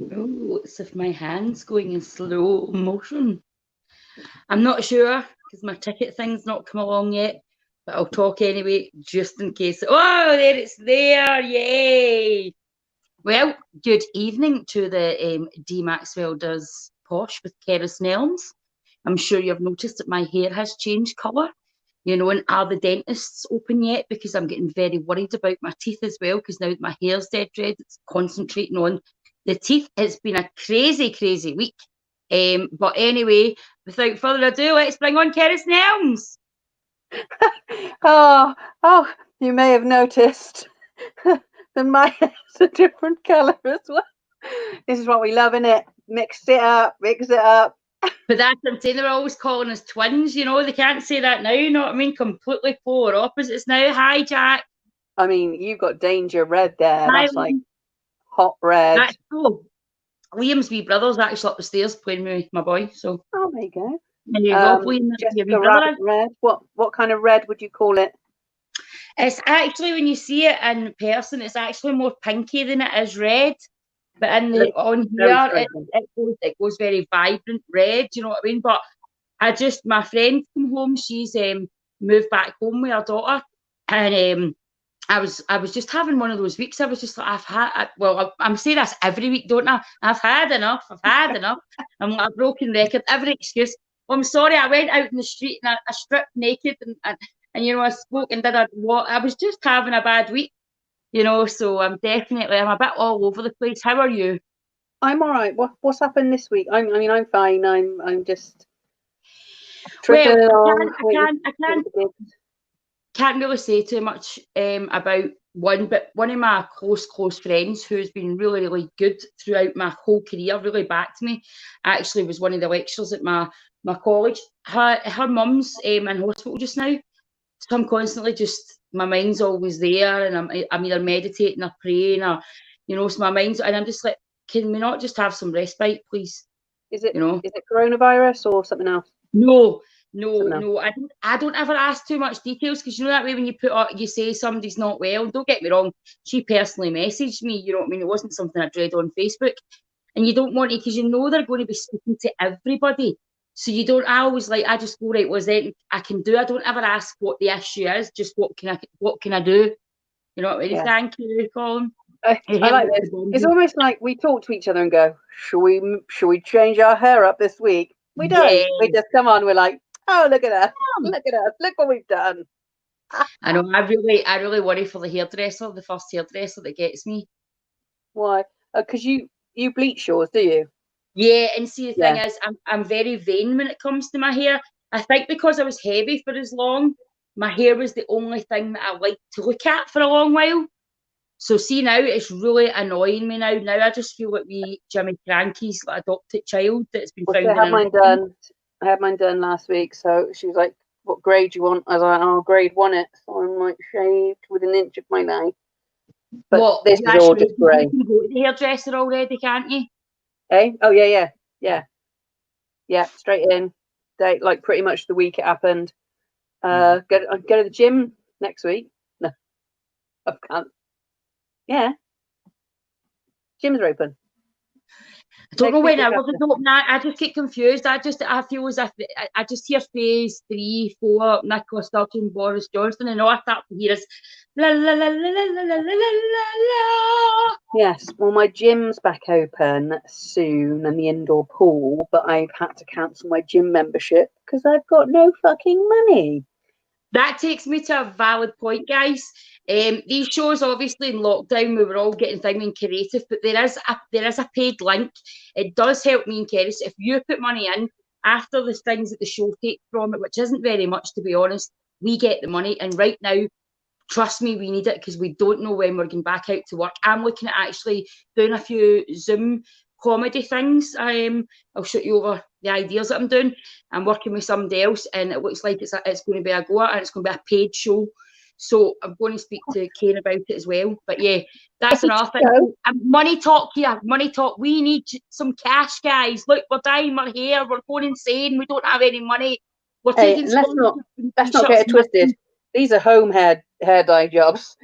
Oh, it's if my hand's going in slow motion. I'm not sure because my ticket thing's not come along yet, but I'll talk anyway just in case. Oh, there it's there! Yay! Well, good evening to the Dee Maxwell does Posh with Cerys Nelmes. I'm sure you've noticed that my hair has changed colour. And are the dentists open yet? Because I'm getting very worried about my teeth as well, because now that my hair's dead red, it's concentrating on the teeth. It's been a crazy, crazy week. But anyway, without further ado, let's bring on Cerys Nelmes. Oh, you may have noticed that my hair's a different colour as well. This is what we love, innit? Mix it up. But that's what I'm saying. They're always calling us twins, They can't say that now, you know what I mean? Completely polar opposites now. Hi, Jack. I mean, you've got danger red there. Hi, That's like hot red. that's cool. Liam's wee brother's actually up the stairs playing with my boy. So Oh, there you go. there you go, Liam. Your wee Jessica brother Rabbit is. red. What kind of red would you call it? It's actually, when you see it in person, it's actually more pinky than it is red. But on Very here, striking. it goes very vibrant red. You know what I mean? But my friend come home. She's moved back home with her daughter, and I was just having one of those weeks. I was just like, I'm saying this every week, don't I? I've had enough. I'm like a broken record. Every excuse. Well, I'm sorry. I went out in the street and I stripped naked and I spoke and did what. I was just having a bad week. So I'm a bit all over the place. How are you? I'm all right. What's happened this week? I'm fine. I'm just Well, tripping I along. can't, I can't, I can't can't really say too much about one, but one of my close friends who's been really, really good throughout my whole career, really backed me, actually was one of the lecturers at my college. Her mum's in hospital just now, so I'm constantly just, my mind's always there, and I'm either meditating or praying, or so my mind's, and I'm just like, can we not just have some respite, please? Is it You know. is it coronavirus or something else? No, no, Something else. no. I don't ever ask too much details, because that way when you say somebody's not well, don't get me wrong. She personally messaged me. You know what I mean? It wasn't something I read on Facebook, and you don't want to, because they're going to be speaking to everybody. So you don't. I just go, right. Was there I can do? I don't ever ask what the issue is. Just what can I do? You know what I mean? Yeah. Thank you, Colin. I like this. It's almost like we talk to each other and go, "Should we change our hair up this week?" We don't. Yeah, We just come on. We're like, "Oh, look at us! Look at us! Look what we've done!" I know. I really worry for the hairdresser, the first hairdresser that gets me. Why? Because you bleach yours, do you? Yeah, and see, the thing Yeah. is, I'm very vain when it comes to my hair. I think because I was heavy for as long, my hair was the only thing that I liked to look at for a long while. So see, now it's really annoying me now. Now I just feel like Jimmy Cranky's like adopted child that's been Well, see, found in an oven. I had mine done last week. So she was like, "What grade do you want?" I was like, "Oh, grade one it." So I'm like shaved with an inch of my knife. But What this you is all actually just you grey. can go to the hairdresser already, can't you? Eh? Oh yeah. Straight in. They like pretty much the week it happened. Go to the gym next week. No, I can't. Yeah, gyms are open I don't know next week. when Week I was after. open. I just get confused. I feel as if I just hear phase 3, 4, Nicola Sturgeon, Boris Johnson, and all I start to hear is la la la la la la la la la. Yes. Well, my gym's back open soon and the indoor pool, but I've had to cancel my gym membership because I've got no fucking money. That takes me to a valid point, guys. These shows, obviously, in lockdown, we were all getting things in creative, but there is a paid link. It does help me and Kerry. So if you put money in after the things that the show take from it, which isn't very much to be honest, we get the money. And right now, trust me, we need it, because we don't know when we're going back out to work. I'm looking at actually doing a few Zoom comedy things. I'll shoot you over the ideas that I'm doing. I'm working with somebody else, and it looks like it's going to be a go, and it's going to be a paid show. So I'm going to speak to Kane about it as well. But yeah, that's another thing. So, Money talk here. Money talk. We need some cash, guys. Look, we're dyeing our hair. We're going insane. We don't have any money. We're hey, taking let's not t-shirts get it and twisted. These are home hair dye jobs.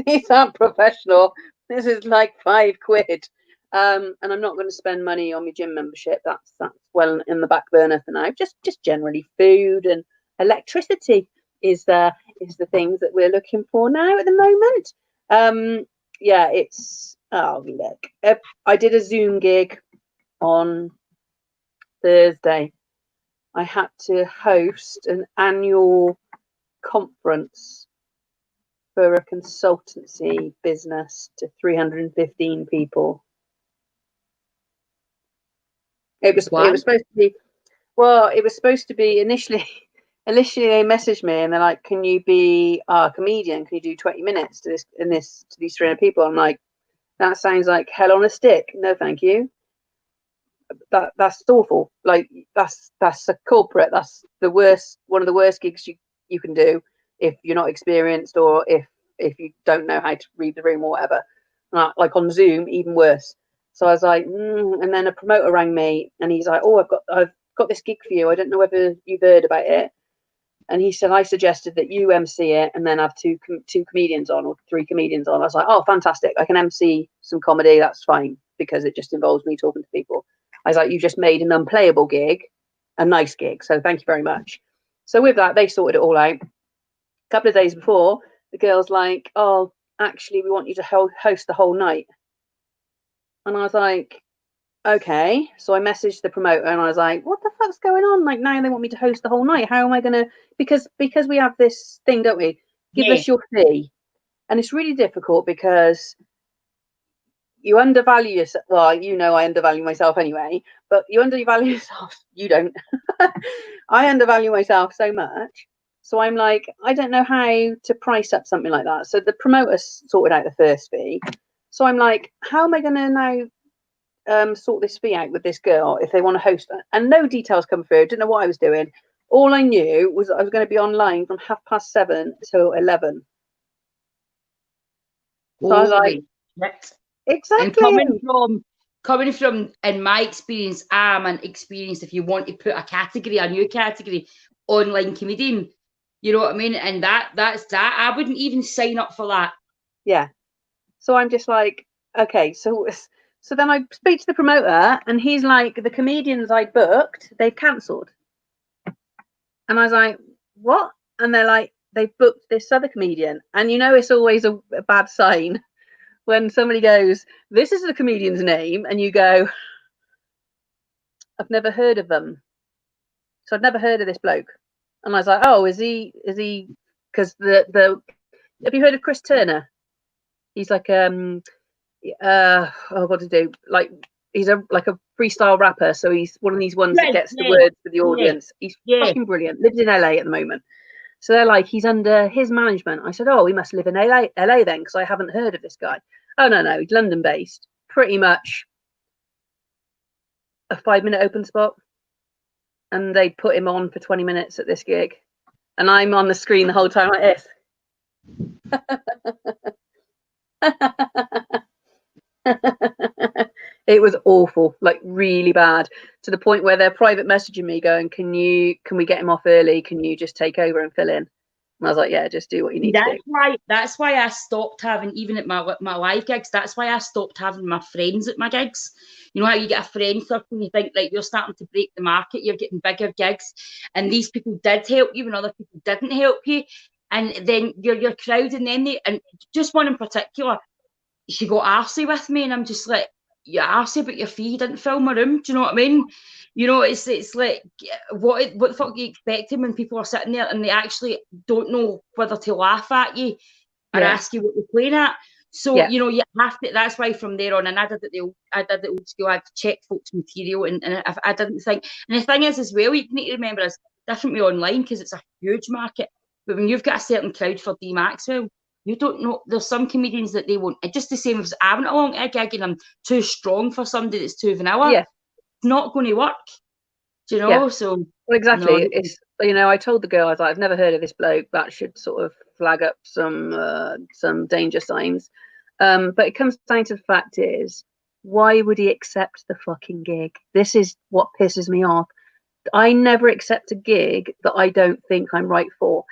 These aren't professional. This is like £5. And I'm not going to spend money on my gym membership. That's well in the back burner for now. Just generally food and electricity is the things that we're looking for now at the moment. Yeah, it's look. I did a Zoom gig on Thursday. I had to host an annual conference for a consultancy business to 315 people. It was supposed to be, well, it was supposed to be initially they messaged me and they're like, can you be a comedian? Can you do 20 minutes to these 300 people? I'm like, that sounds like hell on a stick. No, thank you. That's awful. Like that's a corporate. That's the worst, one of the worst gigs you can do if you're not experienced or if you don't know how to read the room or whatever. Like on Zoom, even worse. So I was like, and then a promoter rang me and he's like, oh, I've got this gig for you. I don't know whether you've heard about it. And he said, I suggested that you MC it and then have two comedians on or 3 comedians on. I was like, oh, fantastic. I can MC some comedy. That's fine because it just involves me talking to people. I was like, you just made an unplayable gig, a nice gig. So thank you very much. So with that, they sorted it all out. A couple of days before, the girl's like, oh, actually, we want you to host the whole night. And I was like, okay. So I messaged the promoter and I was like, what the fuck's going on? Like now they want me to host the whole night. How am I going to, because we have this thing, don't we? Give us your fee. And it's really difficult because you undervalue yourself. Well, you know, I undervalue myself anyway, but you undervalue yourself. You don't. I undervalue myself so much. So I'm like, I don't know how to price up something like that. So the promoter sorted out the first fee. So I'm like, how am I going to now sort this fee out with this girl if they want to host it? And no details come through. Didn't know what I was doing. All I knew was I was going to be online from 7:30 till 11. So I was like, exactly. And coming from, in my experience, I'm an experienced, if you want to put a new category, online comedian. You know what I mean? And that's that. I wouldn't even sign up for that. Yeah. So I'm just like, okay, so then I speak to the promoter and he's like, the comedians I booked, they've cancelled. And I was like, what? And they're like, they've booked this other comedian. And you know, it's always a bad sign when somebody goes, this is the comedian's name. And you go, I've never heard of them. So I'd never heard of this bloke. And I was like, oh, is he, because have you heard of Chris Turner? He's like, what to do? Like, he's a freestyle rapper. So he's one of these ones that gets the words for the audience. He's fucking brilliant. Lives in LA at the moment. So they're like, he's under his management. I said, oh, he must live in LA then, because I haven't heard of this guy. Oh, no, he's London based. Pretty much a 5-minute open spot. And they put him on for 20 minutes at this gig. And I'm on the screen the whole time like this. It was awful, like really bad, to the point where they're private messaging me going, can we get him off early? Can you just take over and fill in? And I was like, yeah, just do what you need to do. That's why I stopped having, even at my live gigs, that's why I stopped having my friends at my gigs. You know how you get a friend circle and you think, like, you're starting to break the market, you're getting bigger gigs, and these people did help you and other people didn't help you, and then you're crowding them. And just one in particular, she got arsey with me, and I'm just like, you're arsey, but your fee didn't fill my room. Do you know what I mean? You know, it's like, what the fuck are you expecting when people are sitting there and they actually don't know whether to laugh at you or ask you what you're playing at? So, you know, you have to, that's why from there on, and I did the old school, I'd check folks' material, and if I didn't think, and the thing is as well, you need to remember, it's different with online because it's a huge market. But when you've got a certain crowd for Dee Maxwell, you don't know. There's some comedians that they won't. It's just the same as I went along to a gig and I'm too strong for somebody that's too vanilla. Yeah. It's not going to work. Do you know? Yeah. So well, exactly. No. It's, you know, I told the girl, I was like, I've never heard of this bloke. That should sort of flag up some danger signs. But it comes down to the fact is, why would he accept the fucking gig? This is what pisses me off. I never accept a gig that I don't think I'm right for.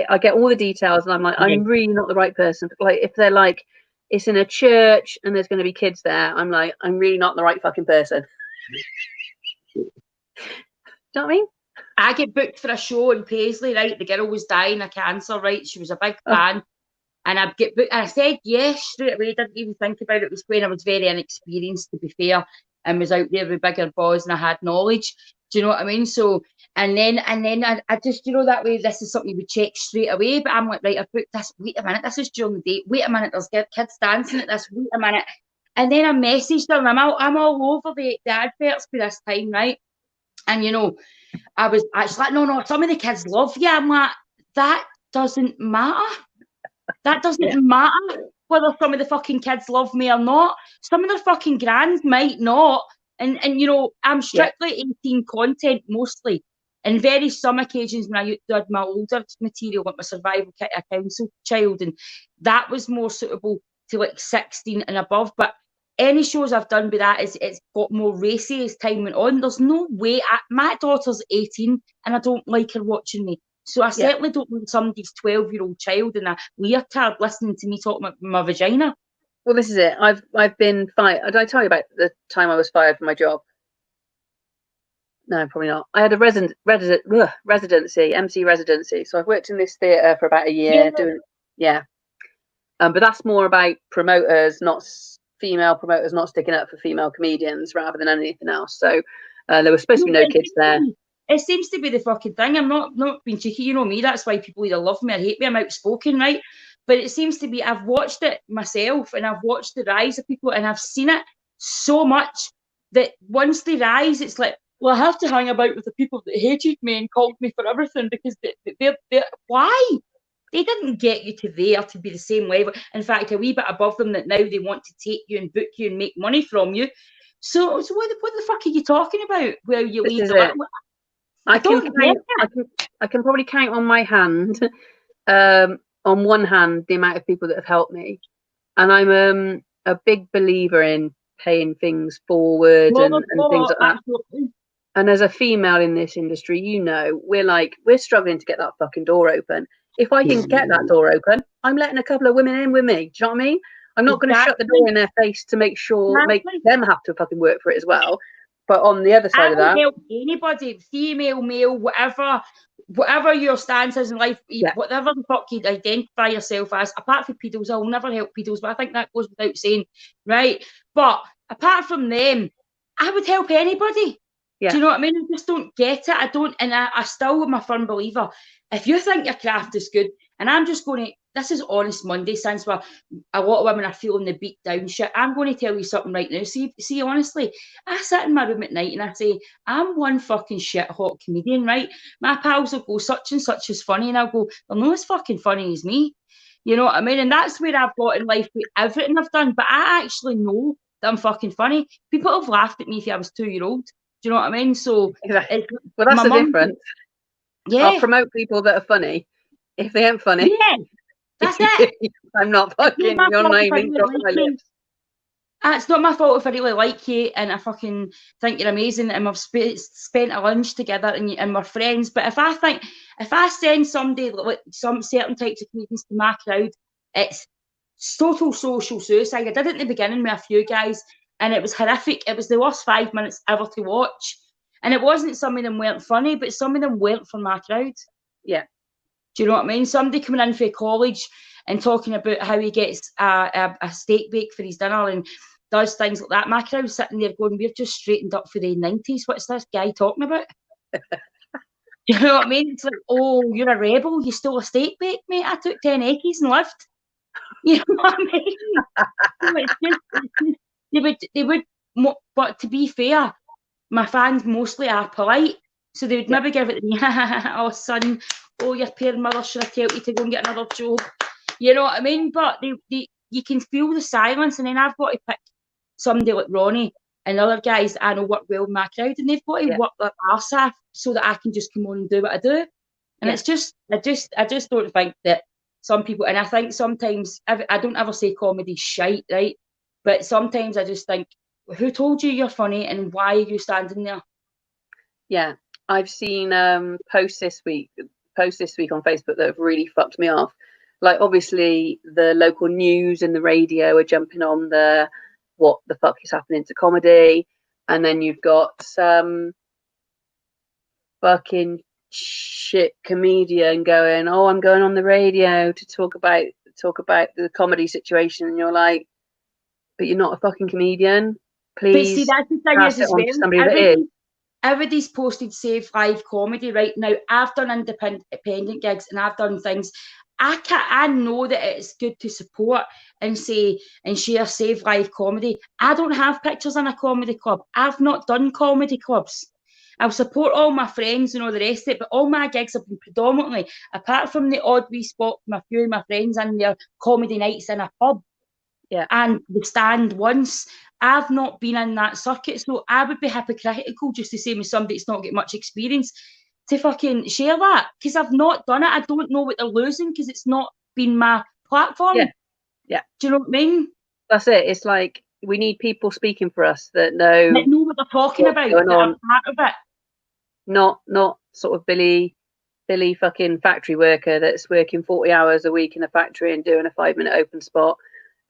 I get all the details and I'm like, I'm really not the right person. Like, if they're like, it's in a church and there's going to be kids there, I'm like, I'm really not the right fucking person. Do you know what I mean? I get booked for a show in Paisley, right? The girl was dying of cancer, right? She was a big fan. And I'd get booked, and I said yes straight away. Didn't even think about it. It was when I was very inexperienced, to be fair, and was out there with bigger boys, and I had knowledge. Do you know what I mean? So, and then I just, you know, that way, this is something you would check straight away. But I'm like, right, I've booked this. Wait a minute, this is during the day. Wait a minute, there's kids dancing at this. Wait a minute. And then I messaged them. I'm all over the adverts for this time, right? And you know, I was actually like, no, some of the kids love you. I'm like, that doesn't matter. That doesn't matter whether some of the fucking kids love me or not. Some of their fucking grands might not. And you know, I'm strictly 18 content mostly. And very some occasions when I did my older material, like my survival kit, a council child, and that was more suitable to like 16 and above. But any shows I've done with that is it's got more racy as time went on. There's no way. My daughter's 18 and I don't like her watching me. So I certainly don't want somebody's 12-year-old child in a leotard listening to me talking about my vagina. Well, this is it. I've been fired. Did I tell you about the time I was fired from my job? No, probably not. I had a residency, MC residency. So I've worked in this theatre for about a year. But that's more about promoters, not female promoters, not sticking up for female comedians rather than anything else. So there was supposed to be no kids there. It seems to be the fucking thing. I'm not being cheeky, you know me. That's why people either love me or hate me. I'm outspoken, right? But it seems to be, I've watched it myself and I've watched the rise of people and I've seen it so much that once they rise, it's like, well, I have to hang about with the people that hated me and called me for everything because they're why? They didn't get you to there to be the same level. In fact, a wee bit above them that now they want to take you and book you and make money from you. So what the fuck are you talking about? Well, you leave the little... I can probably count on my hand, on one hand, the amount of people that have helped me. And I'm a big believer in paying things forward and things like that. Absolutely. And as a female in this industry, you know, we're struggling to get that fucking door open. If I can get that door open, I'm letting a couple of women in with me. Do you know what I mean? I'm not going to shut the door in their face to make them have to fucking work for it as well. But on the other side of that, help anybody, female, male, whatever your stance is in life, whatever the fuck you identify yourself as, apart from pedos, I'll never help pedos, but I think that goes without saying, right? But apart from them, I would help anybody. Yeah. Do you know what I mean? I just don't get it. I don't, and I still am a firm believer. If you think your craft is good, and I'm just going to, this is Honest Monday, since a lot of women are feeling the beat down shit, I'm going to tell you something right now. See, honestly, I sit in my room at night and I say, I'm one fucking shit hot comedian, right? My pals will go, such and such is funny, and I'll go, they're not as fucking funny as me. You know what I mean? And that's where I've got in life with everything I've done, but I actually know that I'm fucking funny. People have laughed at me if I was 2-year-old. Do you know what I mean? So, exactly. Well, that's the difference. Yeah. I'll promote people that are funny. If they ain't funny, that's it. I'm not fucking your name. It's not my fault if I really like you and I fucking think you're amazing and we've spent a lunch together and we're friends. But if I send somebody, like some certain types of comedians to my crowd, it's total social suicide. I did it in the beginning with a few guys and it was horrific. It was the worst 5 minutes ever to watch. And it wasn't some of them weren't funny, but some of them weren't for my crowd. Yeah. Do you know what I mean? Somebody coming in for college and talking about how he gets a steak bake for his dinner and does things like that. My crowd's sitting there going, we're just straightened up for the 90s. What's this guy talking about? You know what I mean? It's like, oh, you're a rebel. You stole a steak bake, mate. I took 10 acres and left. You know what I mean? They would, but to be fair, my fans mostly are polite. So they would maybe give it to me, oh, son, oh, your poor mother should have told you to go and get another job. You know what I mean? But you can feel the silence, and then I've got to pick somebody like Ronnie and other guys I know work well in my crowd, and they've got to work their arse off so that I can just come on and do what I do. And it's just, I just don't think that some people, and I think sometimes, I don't ever say comedy's shite, right? But sometimes I just think, who told you you're funny and why are you standing there? Yeah, I've seen posts this week on Facebook that have really fucked me off. like obviously the local news and the radio are jumping on the what the fuck is happening to comedy, and then you've got some fucking shit comedian going, oh, I'm going on the radio to talk about the comedy situation, and you're like, but you're not a fucking comedian. But see, Please that's the thing pass is it as on well. to somebody that is. Everybody's posted Save Live comedy right now. I've done independent gigs and I've done things. I know that it's good to support and say and share Save Live comedy. I don't have pictures in a comedy club. I've not done comedy clubs. I'll support all my friends and all the rest of it, but all my gigs have been predominantly, apart from the odd wee spot from a few of my friends in their comedy nights in a pub. Yeah. And the stand once. I've not been in that circuit, so I would be hypocritical just to say with somebody that's not got much experience to fucking share that, because I've not done it. I don't know what they're losing because it's not been my platform. Yeah. Do you know what I mean? That's it. It's like we need people speaking for us that know what they're talking about, that are part of it. Not sort of Billy fucking factory worker that's working 40 hours a week in a factory and doing a 5-minute open spot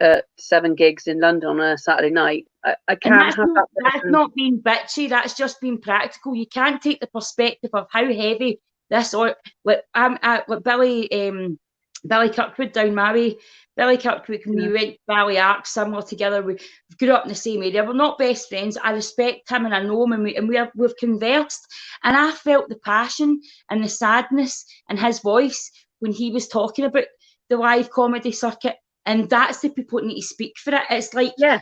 at 7 gigs in London on a Saturday night. I can't have that. That's not being bitchy. That's just being practical. You can't take the perspective of how heavy this or like Billy Kirkwood down my way. Billy Kirkwood, when we went to Valley Ark, similar together. We grew up in the same area. We're not best friends. I respect him and I know him, and we've conversed. And I felt the passion and the sadness in his voice when he was talking about the live comedy circuit. And that's the people that need to speak for it. It's like, and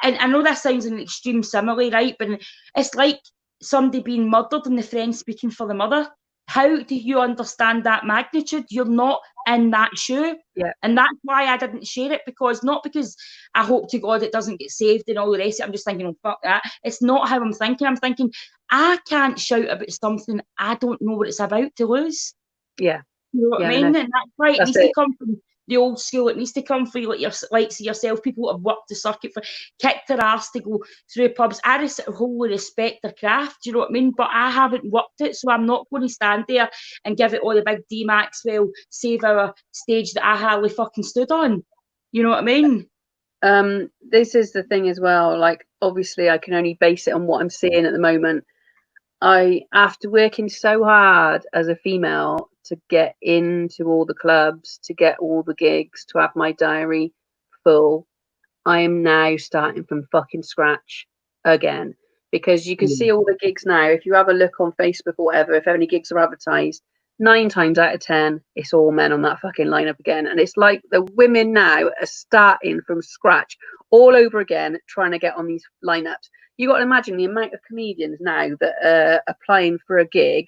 I know that sounds an extreme simile, right? But it's like somebody being murdered and the friend speaking for the mother. How do you understand that magnitude? You're not in that shoe. Yeah. And that's why I didn't share it, not because I hope to God it doesn't get saved and all the rest of it. I'm just thinking, oh, fuck that. It's not how I'm thinking. I'm thinking, I can't shout about something I don't know what it's about to lose. Yeah. You know what I mean? No. And that's why it needs to come from the old school. It needs to come from like yourself, people that have worked the circuit for, kicked their ass to go through pubs. I just wholly respect their craft, do you know what I mean? But I haven't worked it, so I'm not going to stand there and give it all the big Dee Maxwell Save Our stage that I hardly fucking stood on. You know what I mean? This is the thing as well. Like, obviously, I can only base it on what I'm seeing at the moment. After working so hard as a female to get into all the clubs, to get all the gigs, to have my diary full, I am now starting from fucking scratch again. Because you can see all the gigs now. If you have a look on Facebook or whatever, if any gigs are advertised, 9 times out of 10, it's all men on that fucking lineup again. And it's like the women now are starting from scratch all over again, trying to get on these lineups. You got to imagine the amount of comedians now that are applying for a gig.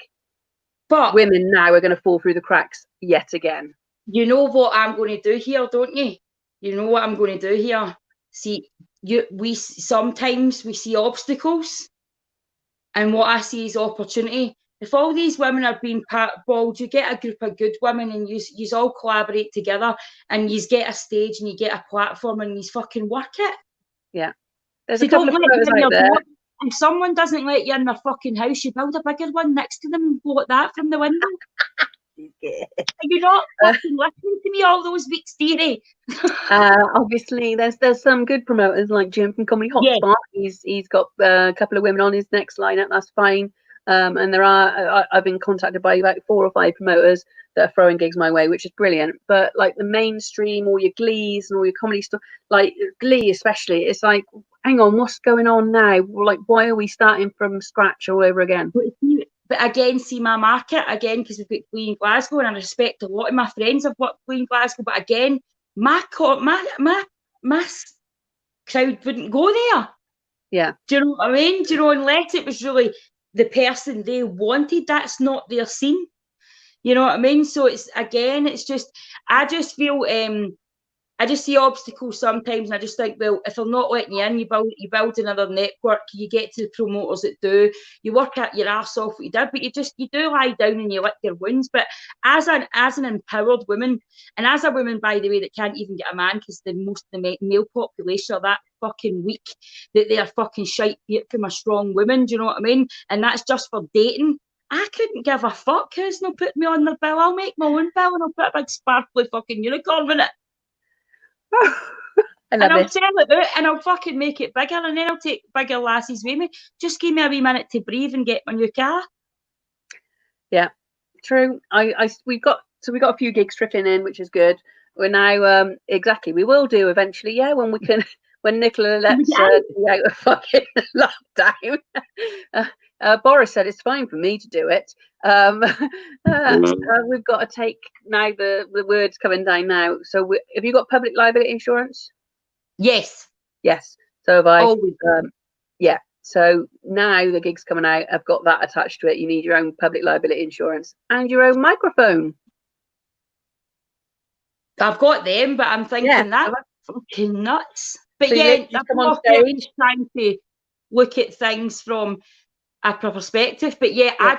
But women now are going to fall through the cracks yet again. You know what I'm going to do here, don't you? You know what I'm going to do here. See, we sometimes see obstacles, and what I see is opportunity. If all these women are being balled, you get a group of good women, and you all collaborate together, and you get a stage, and you get a platform, and you fucking work it. Yeah. There's a couple of photos out there. If someone doesn't let you in their fucking house, you build a bigger one next to them and blow at that from the window. Are you not fucking listening to me all those weeks, dearie? Obviously, there's some good promoters like Jim from Comedy Hotspot. Yeah. He's got a couple of women on his next lineup. That's fine. And I've been contacted by about 4 or 5 promoters that are throwing gigs my way, which is brilliant. But like the mainstream, all your Glees and all your comedy stuff, like Glee especially, it's like, hang on, what's going on now? Like, why are we starting from scratch all over again? But again, see my market again, because we've got Glee in Glasgow, and I respect a lot of my friends have worked Glee in Glasgow. But again, my crowd wouldn't go there. Yeah. Do you know what I mean? Do you know, unless it was really the person they wanted, that's not their scene. You know what I mean? So it's just, I just feel, I just see obstacles sometimes, and I just think, well, if they're not letting you in, you build another network, you get to the promoters that do, you work at your arse off what you did, but you do lie down and you lick your wounds. But as an empowered woman, and as a woman, by the way, that can't even get a man because most of the male population are that fucking weak that they are fucking shite from a strong woman, do you know what I mean? And that's just for dating. I couldn't give a fuck who's not putting me on their bill. I'll make my own bill and I'll put a big sparkly fucking unicorn in it. I love I'll this. sell it out and I'll fucking make it bigger and then I'll take bigger lassies with me. Just give me a wee minute to breathe and get my new car. Yeah, true. We've got a few gigs trickling in, which is good. We're now exactly. We will do eventually. Yeah, when we can, when Nicola lets be out of fucking lockdown. Boris said it's fine for me to do it. We've got to take now the words coming down now. So have you got public liability insurance? Yes. Yes. So have I. Always. Yeah. So now the gig's coming out. I've got that attached to it. You need your own public liability insurance and your own microphone. I've got them, but I'm thinking that's fucking nuts. But so yeah, come on stage. trying to look at things from a perspective. But yeah, I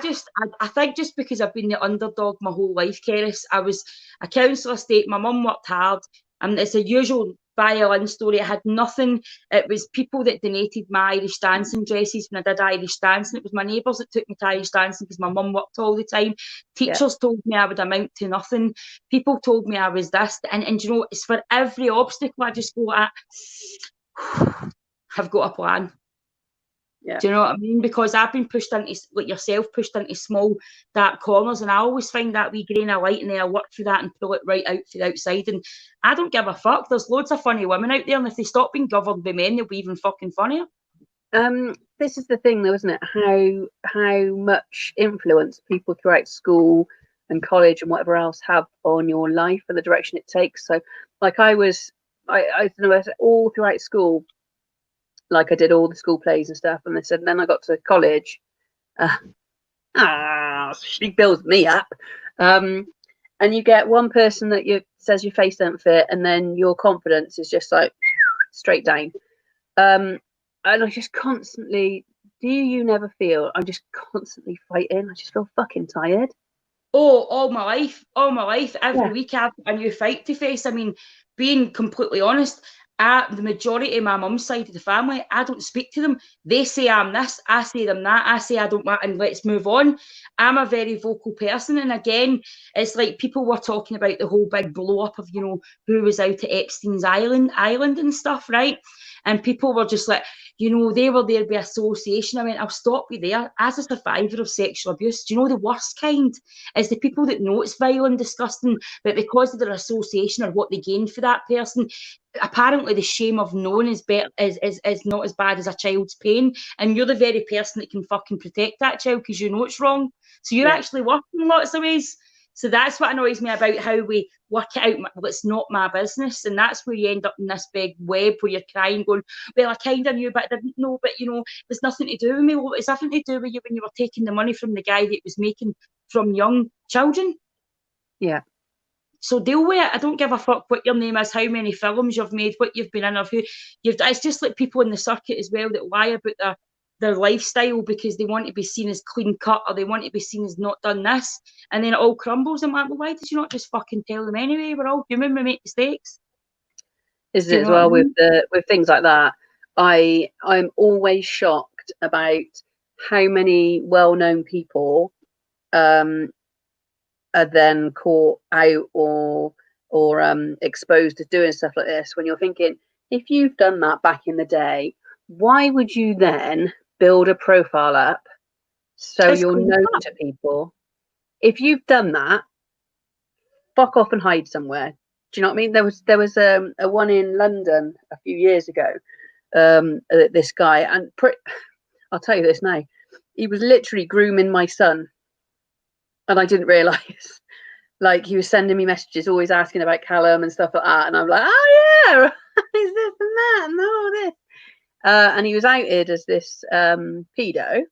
think just because I've been the underdog my whole life, Cerys, I was a council estate. My mum worked hard, and it's a usual violin story. I had nothing. It was people that donated my Irish dancing dresses when I did Irish dancing. It was my neighbours that took me to Irish dancing because my mum worked all the time. Teachers told me I would amount to nothing. People told me I was this. And you know, it's for every obstacle I just go at, I've got a plan. Yeah. Do you know what I mean? Because I've been pushed into, like yourself, pushed into small, dark corners, and I always find that wee grain of light, and then I work through that and pull it right out to the outside. And I don't give a fuck. There's loads of funny women out there, and if they stop being governed by men, they'll be even fucking funnier. This is the thing, though, isn't it? How much influence people throughout school and college and whatever else have on your life and the direction it takes. So, like I don't know, all throughout school. Like I did all the school plays and stuff, and they said, and then I got to college. She builds me up, and you get one person that says your face don't fit, and then your confidence is just like straight down. And I just constantly. Do you never feel? I'm just constantly fighting. I just feel fucking tired. Oh, all my life, every week I've got a new fight to face. I mean, being completely honest. The majority of my mum's side of the family, I don't speak to them. They say I'm this, I say them that, I say I don't want, and let's move on. I'm a very vocal person, and again, it's like people were talking about the whole big blow up of, you know, who was out at Epstein's Island and stuff, right? And people were just like, you know, they were there by association. I went, I'll stop you there. As a survivor of sexual abuse, do you know the worst kind is the people that know it's vile and disgusting, but because of their association or what they gain for that person, apparently the shame of knowing is not as bad as a child's pain, and you're the very person that can fucking protect that child because you know it's wrong. So you're actually working in lots of ways. So that's what annoys me about how we work it out. Well, it's not my business, and that's where you end up in this big web where you're crying, going, "Well, I kind of knew, but I didn't know." But you know, there's nothing to do with me. Well, it's nothing to do with you when you were taking the money from the guy that was making from young children. Yeah. So deal with it. I don't give a fuck what your name is, how many films you've made, what you've been in, or who you've. It's just like people in the circuit as well that lie about their lifestyle because they want to be seen as clean cut or they want to be seen as not done this, and then it all crumbles. I'm like, well, why did you not just fucking tell them anyway? We're all human, we make mistakes. Isn't it as well with things like that? I'm always shocked about how many well-known people are then caught out or exposed to doing stuff like this. When you're thinking, if you've done that back in the day, why would you then build a profile up so you're known to people? If you've done that, fuck off and hide somewhere. Do you know what I mean? There was a one in London a few years ago. This guy, and I'll tell you this now, he was literally grooming my son, and I didn't realise. Like, he was sending me messages, always asking about Callum and stuff like that, and I'm like, oh yeah, is this and that and all this. And he was outed as this pedo,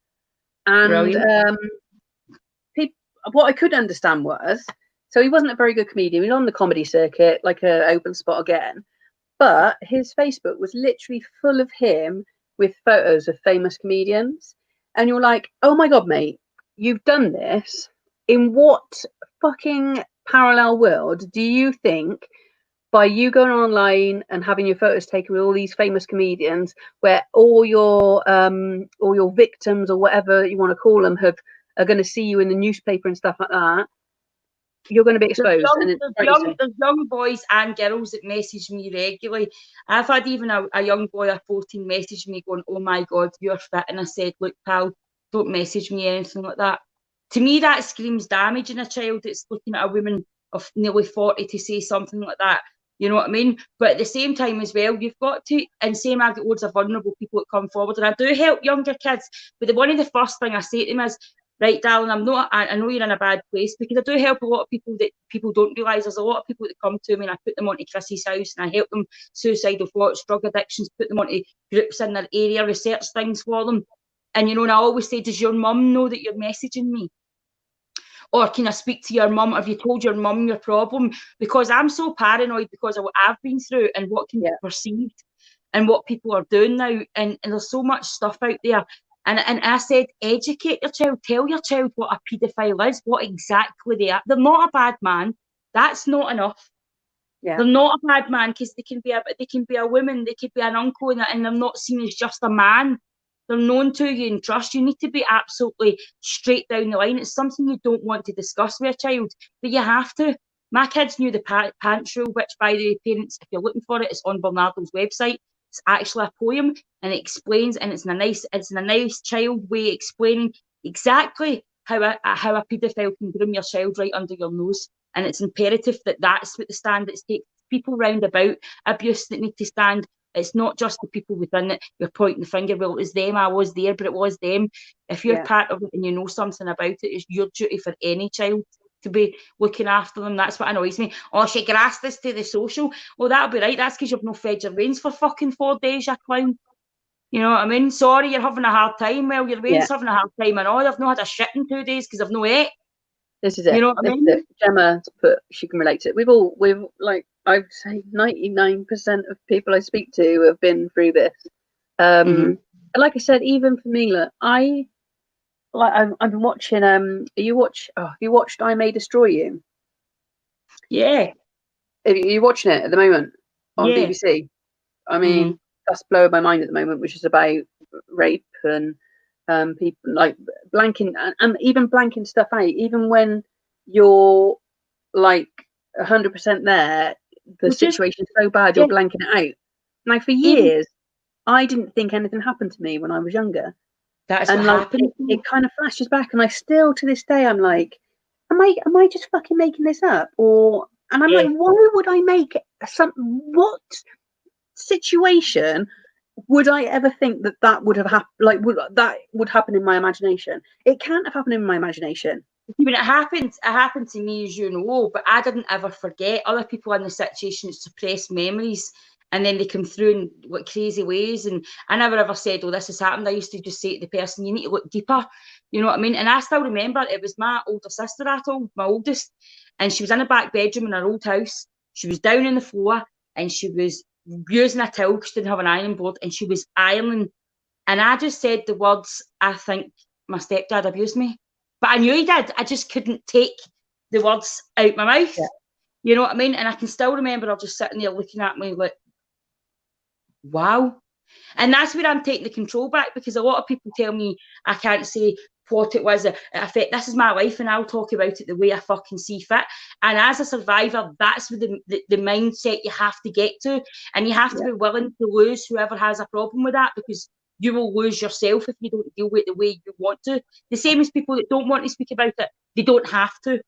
and what I could understand was, so he wasn't a very good comedian. He was on the comedy circuit, like an open spot again, but his Facebook was literally full of him with photos of famous comedians, and you're like, oh my god, mate, you've done this. In what fucking parallel world do you think, by you going online and having your photos taken with all these famous comedians, where all your victims or whatever you want to call them have are going to see you in the newspaper and stuff like that, you're going to be exposed. There's young boys and girls that message me regularly. I've had even a young boy of 14 message me going, "Oh my God, you're fit." And I said, "Look, pal, don't message me anything like that." To me, that screams damage in a child that's looking at a woman of nearly 40 to say something like that. You know what I mean? But at the same time as well, you've got to, and same, I've got loads of vulnerable people that come forward, and I do help younger kids. But one of the first thing I say to them is, right, darling, I know you're in a bad place, because I do help a lot of people that people don't realise. There's a lot of people that come to me and I put them onto Chrissy's house and I help them suicidal thoughts, drug addictions, put them onto groups in their area, research things for them. And, and I always say, does your mum know that you're messaging me? Or can I speak to your mum? Have you told your mum your problem? Because I'm so paranoid because of what I've been through and what can be perceived and what people are doing now. And there's so much stuff out there. And I said, educate your child. Tell your child what a paedophile is, what exactly they are. They're not a bad man. That's not enough. Yeah. They're not a bad man because they can be a woman, they could be an uncle, and they're not seen as just a man. They're known to you and trust. You need to be absolutely straight down the line. It's something you don't want to discuss with a child, but you have to. My kids knew the pants rule, which, by the way, parents, if you're looking for it, it's on Bernardo's website. It's actually a poem, and it explains, and it's in a nice child way, explaining exactly how a paedophile can groom your child right under your nose. And it's imperative that that's what the standards take. People round about abuse that need to stand. It's not just the people within it. You're pointing the finger. Well, it was them. I was there, but it was them. If you're part of it and you know something about it, it's your duty for any child to be looking after them. That's what annoys me. Oh, she grasped this to the social. Well, that'll be right. That's because you've not fed your veins for fucking 4 days, you clown. You know what I mean? Sorry, you're having a hard time. Well, your veins having a hard time and all. I've not had a shit in 2 days because I've no ate. This is it. You know what I mean? Gemma put, she can relate to it. We've like, I would say 99% of people I speak to have been through this. And like I said, even for me, look, I've been watching. You watched I May Destroy You? Yeah. Are you watching it at the moment on BBC? I mean, that's blowing my mind at the moment, which is about rape and people like blanking and even blanking stuff out, even when you're like 100% there, the situation's so bad you're blanking it out. Now, for years, I didn't think anything happened to me when I was younger. That's what happened. It kind of flashes back, and I still, to this day, I'm like, am I just fucking making this up? And I'm like, why would I make what situation would I ever think that would have happened? Like, that would happen in my imagination? It can't have happened in my imagination. When it happened to me, as you know, but I didn't ever forget. Other people in the situation suppress memories, and then they come through in what crazy ways. And I never ever said, "Oh, this has happened." I used to just say to the person, "You need to look deeper." You know what I mean? And I still remember it was my older sister I told, my oldest, and she was in a back bedroom in her old house. She was down on the floor, and she was using a towel because she didn't have an ironing board, and she was ironing. And I just said the words, "I think my stepdad abused me." But I knew he did. I just couldn't take the words out my mouth. Yeah. You know what I mean? And I can still remember her just sitting there looking at me like, wow. And that's where I'm taking the control back, because a lot of people tell me I can't say what it was. This is my life and I'll talk about it the way I fucking see fit. And as a survivor, that's where the mindset you have to get to. And you have to be willing to lose whoever has a problem with that, because you will lose yourself if you don't deal with it the way you want to. The same as people that don't want to speak about it, they don't have to.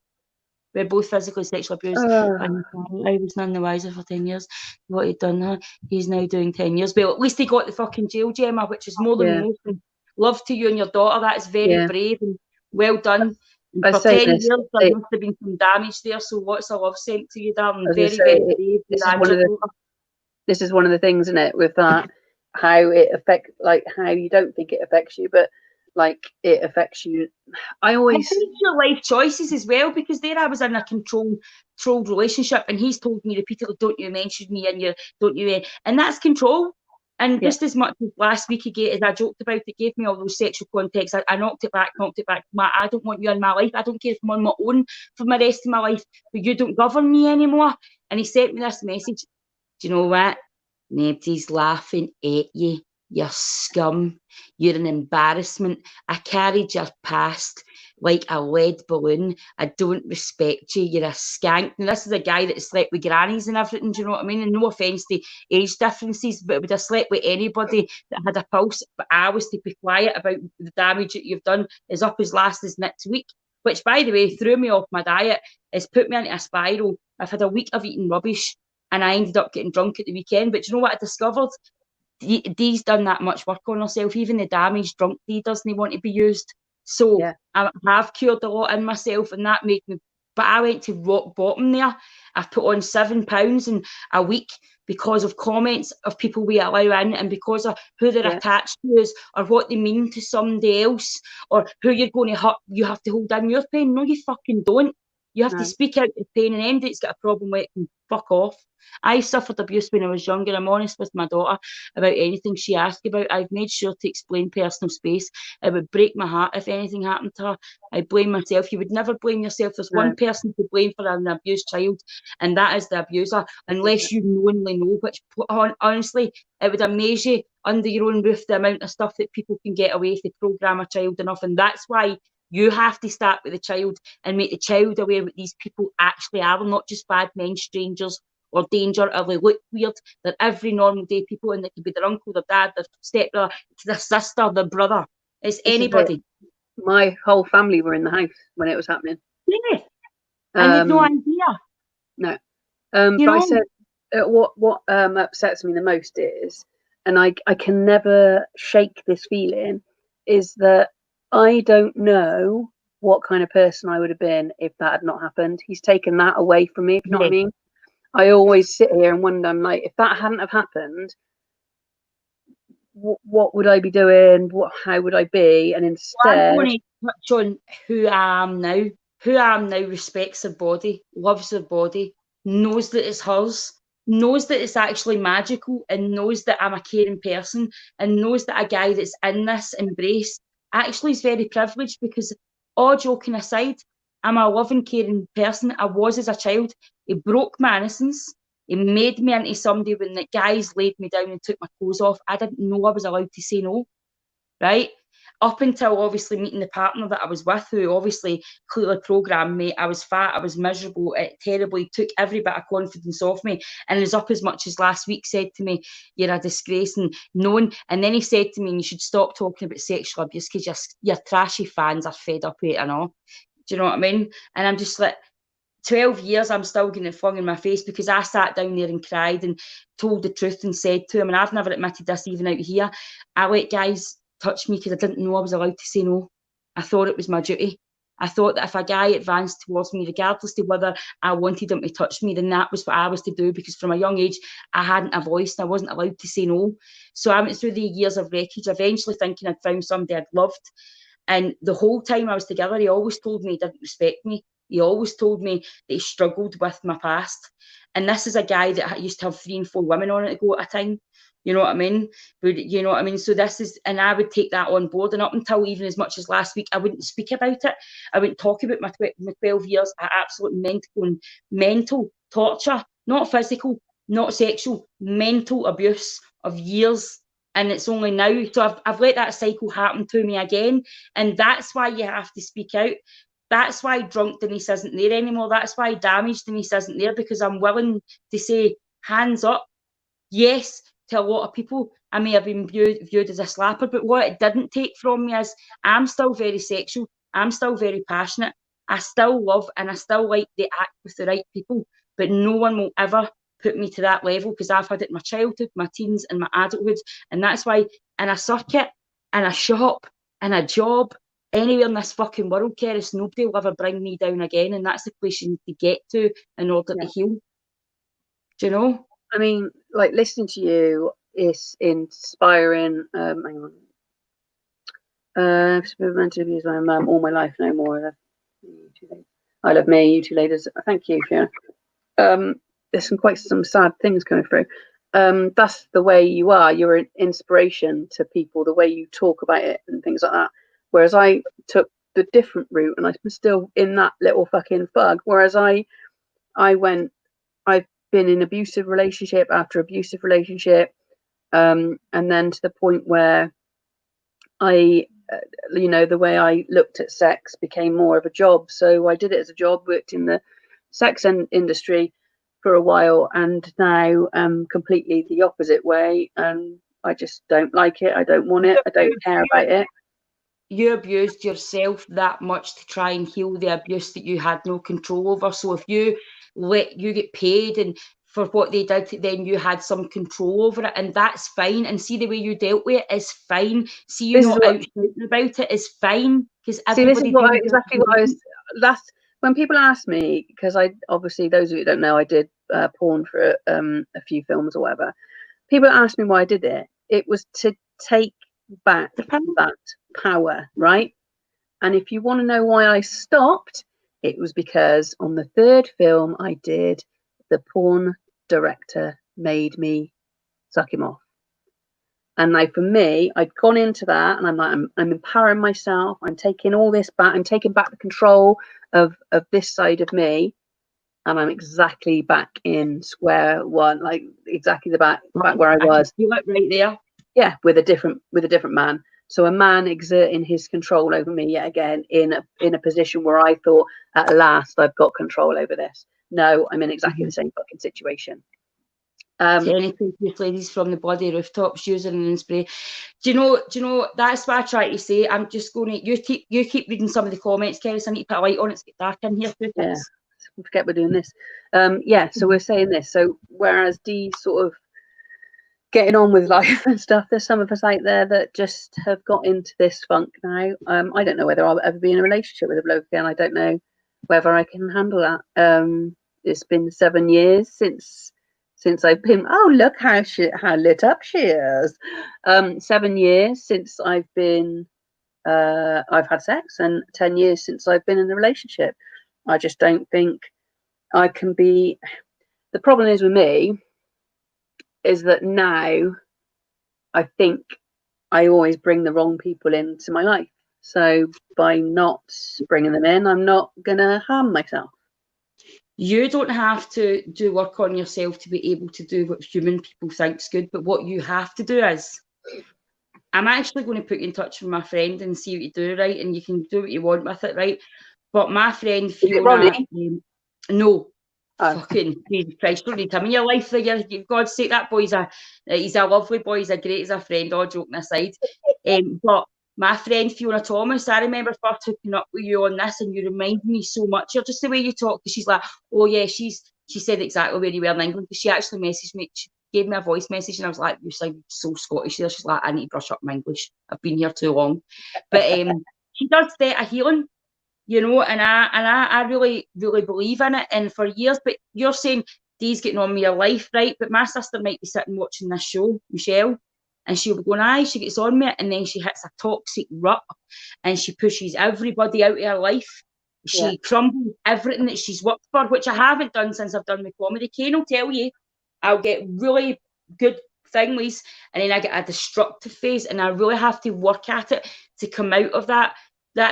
We're both physically sexually abused. I was none the wiser for 10 years. What he'd done, he's now doing 10 years. But at least he got the fucking jail, Gemma, which is more than most. And love to you and your daughter. That is very brave and well done. And for 10 years, there must have been some damage there. So what's a love sent to you, darling? Very, very brave. This is one of the things, isn't it, with that, how it affects, like, how you don't think it affects you, but like it affects you. I think your life choices as well, because there I was in a controlled relationship, and he's told me repeatedly, "Don't you mention me," and that's control. And just as much as last week as I joked about it, gave me all those sexual contexts. I knocked it back. I don't want you in my life. I don't care if I'm on my own for the rest of my life, but you don't govern me anymore. And he sent me this message. Do you know what? Nobody's laughing at you. You're scum. You're an embarrassment. I carried your past. like a lead balloon. I don't respect you. You're a skank. And this is a guy that slept with grannies and everything. Do you know what I mean? And no offence to age differences, but would have slept with anybody that had a pulse. But I was to be quiet about the damage that you've done. Is up as last as next week, which, by the way, threw me off my diet. It's put me into a spiral. I've had a week of eating rubbish, and I ended up getting drunk at the weekend. But you know what I discovered? Dee's done that much work on herself. Even the damaged drunk Dee doesn't want to be used. So Yeah. I have cured a lot in myself, and that made me. But I went to rock bottom there. I've put on 7 pounds in a week because of comments of people we allow in, and because of who they're attached to us, or what they mean to somebody else, or who you're going to hurt. You have to hold in your pain. No, you fucking don't. You have to speak out the pain, and anybody that's got a problem with it can fuck off. I suffered abuse when I was younger. I'm honest with my daughter about anything she asked about. I've made sure to explain personal space. It would break my heart if anything happened to her. I blame myself. You would never blame yourself. There's one person to blame for an abused child, and that is the abuser, unless you knowingly know, which honestly, it would amaze you under your own roof the amount of stuff that people can get away if they program a child enough. And that's why you have to start with the child and make the child aware what these people actually are. They're not just bad men, strangers, or danger, or they look weird. They're every normal day people, and they could be their uncle, their dad, their stepbrother, their sister, their brother. It's anybody. My whole family were in the house when it was happening. Yeah. And you've no idea. No. But I said, what upsets me the most is, and I can never shake this feeling, is that I don't know what kind of person I would have been if that had not happened. He's taken that away from me, if you know what I mean. I always sit here and wonder, I'm like, if that hadn't have happened, what would I be doing? How would I be? And instead, I'm going to touch on who I am now. Who I am now respects her body, loves her body, knows that it's hers, knows that it's actually magical, and knows that I'm a caring person, and knows that a guy that's in this embrace actually is very privileged, because, all joking aside, I'm a loving, caring person. I was as a child. He broke my innocence. He made me into somebody when the guys laid me down and took my clothes off. I didn't know I was allowed to say no, right? Up until obviously meeting the partner that I was with, who obviously clearly programmed me. I was fat, I was miserable, it terribly took every bit of confidence off me. And was up as much as last week said to me, you're a disgrace, and knowing. And then he said to me, you should stop talking about sexual abuse because your trashy fans are fed up with it and all. Do you know what I mean? And I'm just like, 12 years, I'm still getting flung in my face because I sat down there and cried and told the truth and said to him, and I've never admitted this even out here, I let guys touch me because I didn't know I was allowed to say no. I thought it was my duty. I thought that if a guy advanced towards me, regardless of whether I wanted him to touch me, then that was what I was to do, because from a young age, I hadn't a voice and I wasn't allowed to say no. So I went through the years of wreckage, eventually thinking I'd found somebody I'd loved. And the whole time I was together, he always told me he didn't respect me. He always told me that he struggled with my past. And this is a guy that used to have 3 and 4 women on it to go at a time. You know what I mean? You know what I mean? So this is, and I would take that on board. And up until even as much as last week, I wouldn't speak about it. I wouldn't talk about my 12 years of absolute mental torture, not physical, not sexual, mental abuse of years. And it's only now. So I've let that cycle happen to me again. And that's why you have to speak out. That's why drunk Denise isn't there anymore. That's why damaged Denise isn't there, because I'm willing to say, hands up. Yes, to a lot of people, I may have been viewed as a slapper, but what it didn't take from me is I'm still very sexual. I'm still very passionate. I still love and I still like to act with the right people, but no one will ever put me to that level, because I've had it in my childhood, my teens and my adulthood. And that's why in a circuit, in a shop, in a job, anywhere in this fucking world, Cerys, nobody will ever bring me down again. And that's the place you need to get to in order to heal. Do you know? I mean, like, listening to you is inspiring. Hang on. Mental abuse my mum all my life, no more. I love me, you two ladies. Thank you, Fiona. There's some sad things coming through. That's the way you are. You're an inspiration to people, the way you talk about it and things like that. Whereas I took the different route, and I'm still in that little fucking fug. Whereas I've been in abusive relationship after abusive relationship, and then to the point where I you know, the way I looked at sex became more of a job. So I did it as a job, worked in the sex industry for a while, and now completely the opposite way. And I just don't like it. I don't want it. I don't care about it. You abused yourself that much to try and heal the abuse that you had no control over. So if you let you get paid and for what they did, then you had some control over it, and that's fine. And see, the way you dealt with it is fine. See, you not out shouting about it is fine, because everybody exactly what I was. That's when people ask me, because I obviously, those of you who don't know, I did porn for a few films or whatever. People ask me why I did it. It was to take back that power, right? And if you want to know why I stopped, it was because on the third film I did, the porn director made me suck him off. And like for me, I'd gone into that, and I'm like, I'm empowering myself. I'm taking all this back. I'm taking back the control of this side of me, and I'm exactly back in square one, like exactly back where I was. You look right there. Yeah, with a different man. So a man exerting his control over me yet again in a position where I thought, at last, I've got control over this. No, I'm in exactly the same fucking situation. To any previous ladies from the bloody rooftops using an inspiration. Do you know? That's what I try to say. I'm just going to you keep reading some of the comments, Cerys. I need to put a light on. It's get dark in here. Yeah, forget we're doing this. Yeah, so we're saying this. So whereas Dee sort of getting on with life and stuff, there's some of us out there that just have got into this funk now. I don't know whether I'll ever be in a relationship with a bloke again. I don't know whether I can handle that. It's been 7 years since I've been. Oh, look how lit up she is. 7 years since I've had sex, and 10 years since I've been in a relationship. I just don't think I can be. The problem is with me is that now I think I always bring the wrong people into my life. So by not bringing them in, I'm not going to harm myself. You don't have to do work on yourself to be able to do what human people think's good. But what you have to do is, I'm actually going to put you in touch with my friend and see what you do, right? And you can do what you want with it, right? But my friend Fiona, no, fucking Jesus Christ, don't need him in your life. For God's sake, that boy's he's a lovely boy, he's a great as a friend, all joking aside. But my friend Fiona Thomas, I remember first hooking up with you on this, and you remind me so much. You're just the way you talk. She's like, oh yeah, she said exactly where you were in England. She actually messaged me. She gave me a voice message, and I was like, you sound so Scottish there. She's like, I need to brush up my English. I've been here too long. But she does a healing, you know, and I really, really believe in it. And for years, but you're saying Dee's getting on with your life, right? But my sister might be sitting watching this show, Michelle, and she'll be going, aye, she gets on with it, and then she hits a toxic rut, and she pushes everybody out of her life. She crumbles everything that she's worked for, which I haven't done since I've done the comedy. Kane will tell you, I'll get really good things, and then I get a destructive phase, and I really have to work at it to come out of that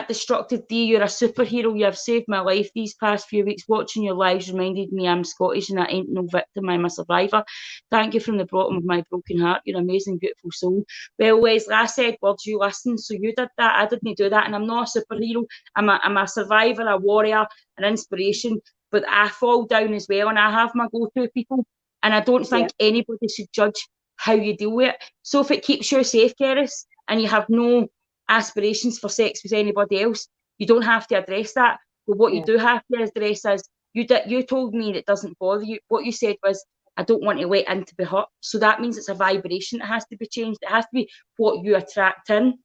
destructive. Dee, you're a superhero. You have saved my life these past few weeks. Watching your lives reminded me I'm Scottish and I ain't no victim, I'm a survivor. Thank you from the bottom of my broken heart. You're an amazing, beautiful soul. Well, Leslie, I said words, you listened, so you did that. I didn't do that, and I'm not a superhero. I'm a survivor, a warrior, an inspiration, but I fall down as well, and I have my go-to people, and I don't think anybody should judge how you deal with it. So if it keeps you safe, Cerys, and you have no aspirations for sex with anybody else, you don't have to address that. But what you do have to address is, you told me that doesn't bother you. What you said was, I don't want to let in to be hurt. So that means it's a vibration that has to be changed. It has to be what you attract in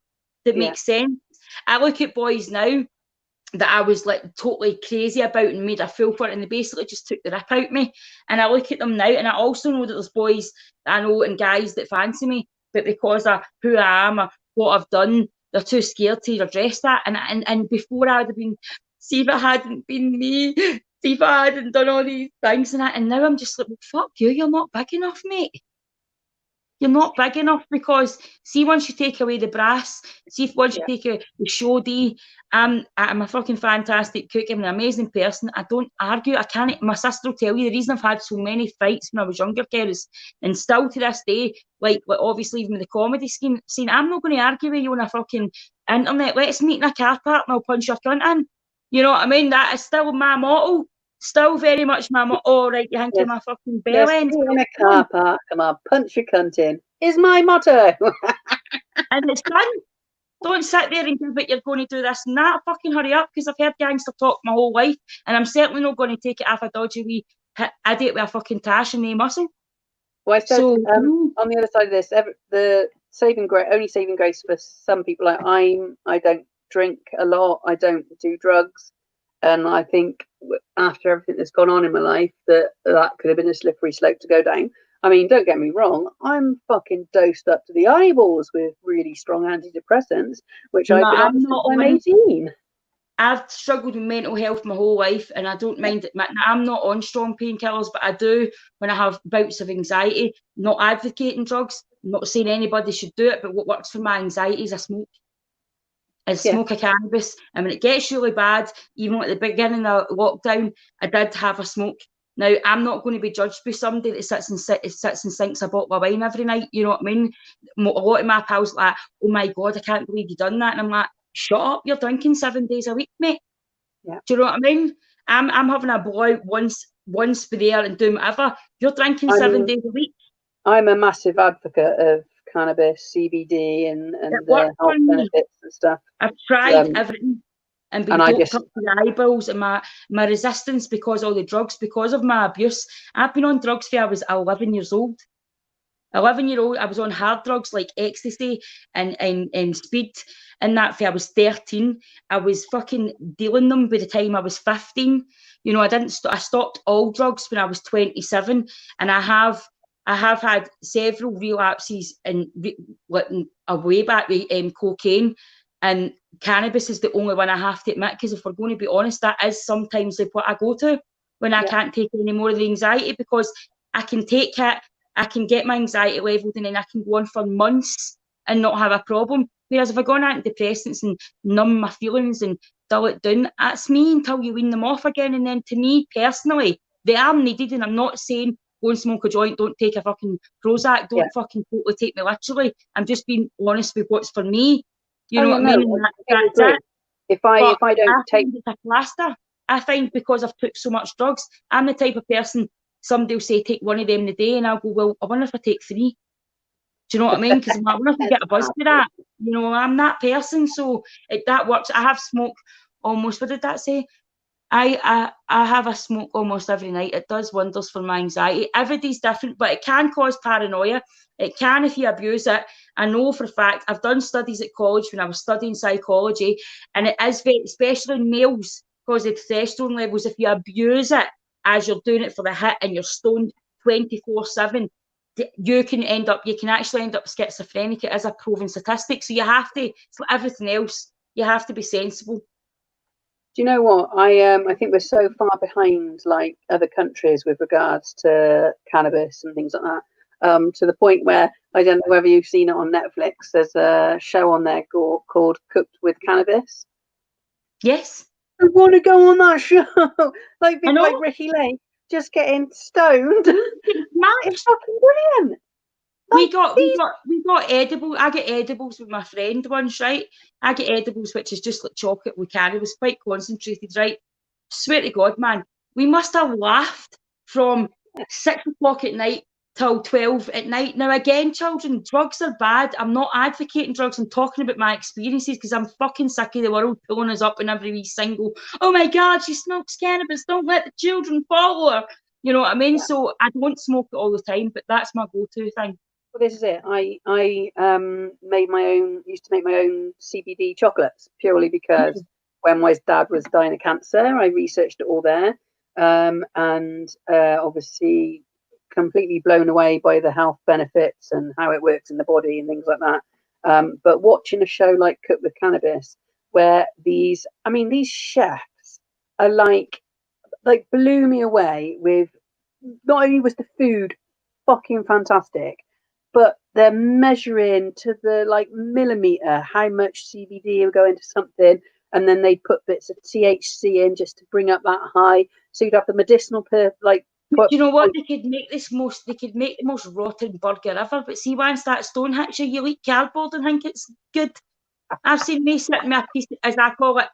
that makes sense. I look at boys now that I was like totally crazy about and made a fool for it, and they basically just took the rip out of me. And I look at them now, and I also know that there's boys that I know and guys that fancy me, but because of who I am or what I've done, they're too scared to address that. And before I would have been, see if it hadn't been me, see if I hadn't done all these things and that. And now I'm just like, well, fuck you, you're not big enough, mate. You're not big enough, because see, once you take away the brass, see if once you Yeah. take away the shoddy, I'm a fucking fantastic cook. I'm an amazing person. I don't argue. I can't. My sister will tell you the reason I've had so many fights when I was younger, Cerys, and still to this day, like obviously even with the comedy scene, I'm not going to argue with you on a fucking internet. Let's meet in a car park and I'll punch your cunt in. You know what I mean? That is still my motto. Still very much my motto. Oh, right, you think you're Yes. my fucking bell Let's end. meet in a car park. Come on, punch your cunt in. Is my motto. And it's done. Don't sit there and do what you're going to do this and that. Fucking hurry up, because I've heard gangster talk my whole life, and I'm certainly not going to take it off a dodgy wee idiot with a fucking tash and no muscle. Well, I suppose So on the other side of this, the only saving grace for some people, like I don't drink a lot, I don't do drugs, and I think after everything that's gone on in my life, that could have been a slippery slope to go down. I mean, don't get me wrong, I'm fucking dosed up to the eyeballs with really strong antidepressants, which I've been on since I'm 18. I've struggled with mental health my whole life, and I don't mind it. I'm not on strong painkillers, but I do when I have bouts of anxiety. Not advocating drugs, not saying anybody should do it, but what works for my anxiety is I smoke. I smoke a cannabis, and when it gets really bad, even at the beginning of lockdown, I did have a smoke. Now, I'm not going to be judged by somebody that sits and sinks a bottle of wine every night. You know what I mean? A lot of my pals are like, oh my God, I can't believe you've done that. And I'm like, shut up, you're drinking 7 days a week, mate. Yeah. Do you know what I mean? I'm having a blowout once by there and doing whatever. You're drinking 7 days a week. I'm a massive advocate of cannabis, CBD, and the health benefits and stuff. I've tried everything and been doped up to the eyeballs, and my resistance because all the drugs, because of my abuse. I've been on drugs since I was 11 years old. 11-year-old, I was on hard drugs like ecstasy and speed, and that for I was 13. I was fucking dealing them by the time I was 15. You know, I stopped all drugs when I was 27, and I have had several relapses and way back with cocaine, and cannabis is the only one I have to admit, because if we're going to be honest, that is sometimes what I go to when I can't take any more of the anxiety, because I can take it, I can get my anxiety leveled, and then I can go on for months and not have a problem. Whereas if I go on antidepressants and numb my feelings and dull it down, that's me until you wean them off again. And then to me personally, they are needed, and I'm not saying go and smoke a joint, don't take a fucking Prozac, don't fucking totally take me literally. I'm just being honest with what's for me. You know what I mean? That's it. If I don't take it's a plaster. I find because I've took so much drugs, I'm the type of person, somebody will say take one of them in a day, and I'll go, well, I wonder if I take 3. Do you know what I mean? Because I wonder if I get a buzz for that. You know, I'm that person, so that works. I have smoked almost, what did that say? I have a smoke almost every night. It does wonders for my anxiety. Everybody's different, but it can cause paranoia. It can if you abuse it. I know for a fact, I've done studies at college when I was studying psychology, and it is very, especially in males, because of testosterone levels, if you abuse it as you're doing it for the hit and you're stoned 24/7, you can actually end up schizophrenic. It is a proven statistic. So you have to, it's like everything else, you have to be sensible. Do you know what? I think we're so far behind like other countries with regards to cannabis and things like that. To the point where I don't know whether you've seen it on Netflix. There's a show on there called Cooked with Cannabis. Yes. I want to go on that show. Like people like Ricky Lake just getting stoned. It's fucking brilliant. We got edible. I get edibles with my friend once, right? I get edibles, which is just like chocolate with cannabis, quite concentrated, right? Swear to God, man, we must have laughed from 6 o'clock at night till 12 at night. Now, again, children, drugs are bad. I'm not advocating drugs. I'm talking about my experiences, because I'm fucking sick of the world pulling us up in every wee single, oh my God, she smokes cannabis. Don't let the children follow her. You know what I mean? Yeah. So I don't smoke it all the time, but that's my go-to thing. Well, this is it. I used to make my own CBD chocolates purely because when my dad was dying of cancer, I researched it all there, and obviously completely blown away by the health benefits and how it works in the body and things like that. But watching a show like Cooked with Cannabis, where these chefs are like blew me away with, not only was the food fucking fantastic, but they're measuring to the like millimeter how much CBD will go into something, and then they put bits of THC in just to bring up that high. So you'd have the medicinal like. Do you know what? They could make the most rotten burger ever. But see, once that stone hits you, you eat cardboard and think it's good. I've seen me sitting with a piece, as I call it.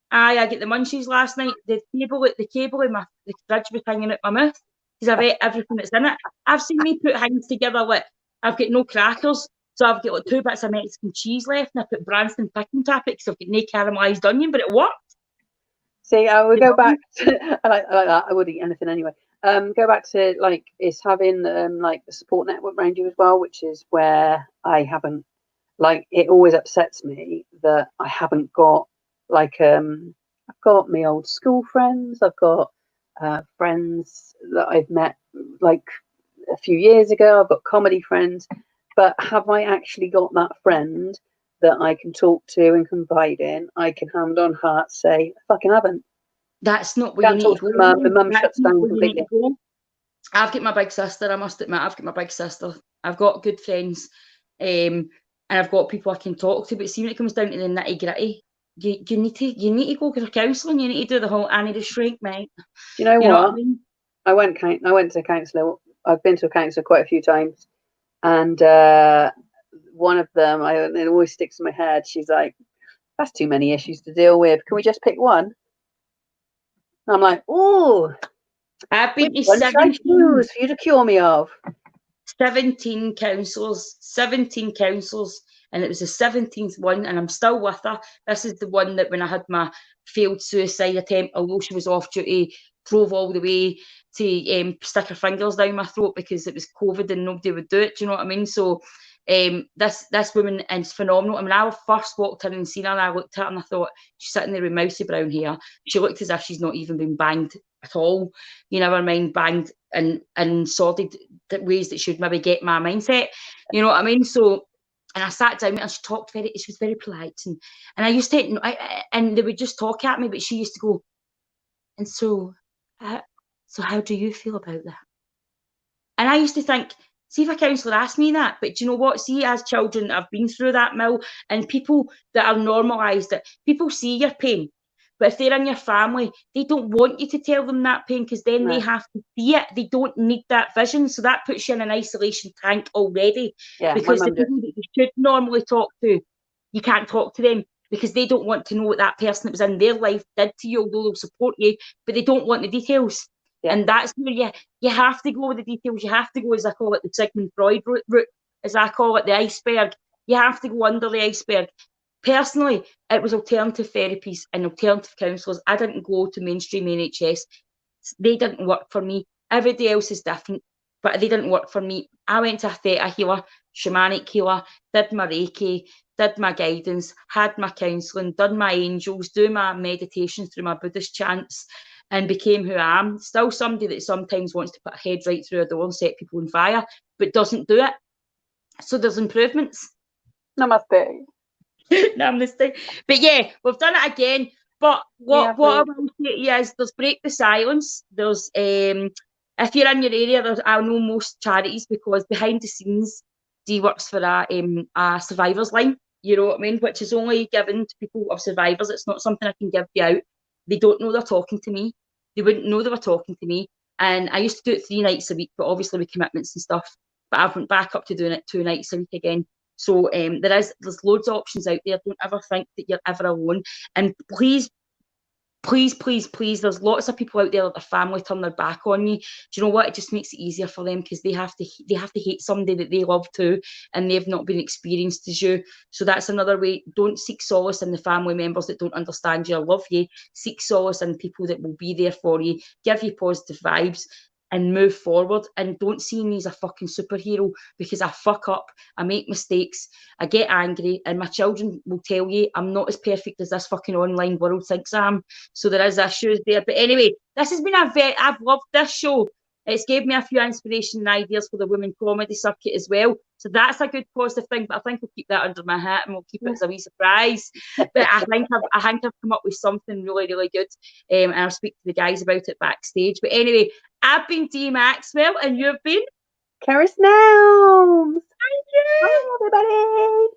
I get the munchies last night. The cable in the fridge was hanging out my mouth because I've ate everything that's in it. I've seen me put things together like I've got no crackers, so I've got like 2 bits of Mexican cheese left, and I put Branston picking top it because I've got no caramelised onion, but it worked. See, I would go back to, I like that. I would eat anything anyway. Go back to like it's having like the support network around you as well, which is where I haven't, like, it always upsets me that I haven't got like I've got my old school friends, I've got friends that I've met like a few years ago, I've got comedy friends, but have I actually got that friend that I can talk to and confide in? I can hand on heart say, I fucking haven't. That's not where you need to go. My mum shuts down completely. I've got my big sister, I must admit, I've got my big sister. I've got good friends, and I've got people I can talk to. But see, when it comes down to the nitty gritty, you need to go for counselling. You need to do the whole I need a shrink, mate. Do you know what? What I mean? I went to a counsellor. I've been to a counsellor quite a few times, and one of them, it always sticks in my head. She's like, "That's too many issues to deal with. Can we just pick one?" And I'm like, "Oh, I've been to one should I choose for you to cure me of?" 17 counsellors, and it was the 17th one, and I'm still with her. This is the one that when I had my failed suicide attempt, although she was off duty, drove all the way to stick her fingers down my throat because it was COVID and nobody would do it. Do you know what I mean? So this woman is phenomenal. I mean, I first walked in and seen her, and I looked at her and I thought, she's sitting there with mousy brown hair. She looked as if she's not even been banged at all. You never mind banged in sordid ways that should maybe get my mindset. You know what I mean? So, and I sat down and she was very polite, and I used to, and they would just talk at me, but she used to go, and so how do you feel about that? And I used to think, see if a counsellor asked me that, but do you know what? See, as children, I've been through that mill, and people that are normalised it, people see your pain. But if they're in your family, they don't want you to tell them that pain because then they have to see it. They don't need that vision. So that puts you in an isolation tank already. Yeah, because the people that you should normally talk to, you can't talk to them because they don't want to know what that person that was in their life did to you, although they'll support you, but they don't want the details. Yeah. And that's where you have to go with the details. You have to go, as I call it, the Sigmund Freud route, as I call it, the iceberg. You have to go under the iceberg. Personally, it was alternative therapies and alternative counsellors. I didn't go to mainstream NHS. They didn't work for me. Everybody else is different, but they didn't work for me. I went to a theta healer, shamanic healer, did my Reiki, did my guidance, had my counselling, done my angels, do my meditation through my Buddhist chants, and became who I am. Still somebody that sometimes wants to put a head right through a door and set people on fire, but doesn't do it. So there's improvements. Namaste. Namaste. But yeah, we've done it again. But what I will say to you is there's Break the Silence. There's if you're in your area, I know most charities, because behind the scenes, Dee works for a survivors line, you know what I mean, which is only given to people of survivors. It's not something I can give you out. They don't know they're talking to me. They wouldn't know they were talking to me. And I used to do it 3 nights a week, but obviously with commitments and stuff. But I've went back up to doing it 2 nights a week again. So there's loads of options out there. Don't ever think that you're ever alone. And please, there's lots of people out there that their family turn their back on you. Do you know what? It just makes it easier for them because they have to hate somebody that they love too, and they've not been experienced as you. So that's another way. Don't seek solace in the family members that don't understand you or love you. Seek solace in people that will be there for you, give you positive vibes, and move forward. And don't see me as a fucking superhero, because I fuck up, I make mistakes, I get angry, and my children will tell you I'm not as perfect as this fucking online world thinks I am. So there is issues there. But anyway, this has been I've loved this show. It's gave me a few inspiration and ideas for the women comedy circuit as well. So that's a good positive thing. But I think we'll keep that under my hat and we'll keep it as a wee surprise. But I think I've come up with something really, really good. And I'll speak to the guys about it backstage. But anyway, I've been Dee Maxwell, and you've been Cerys Nelmes. Bye, everybody. Bye.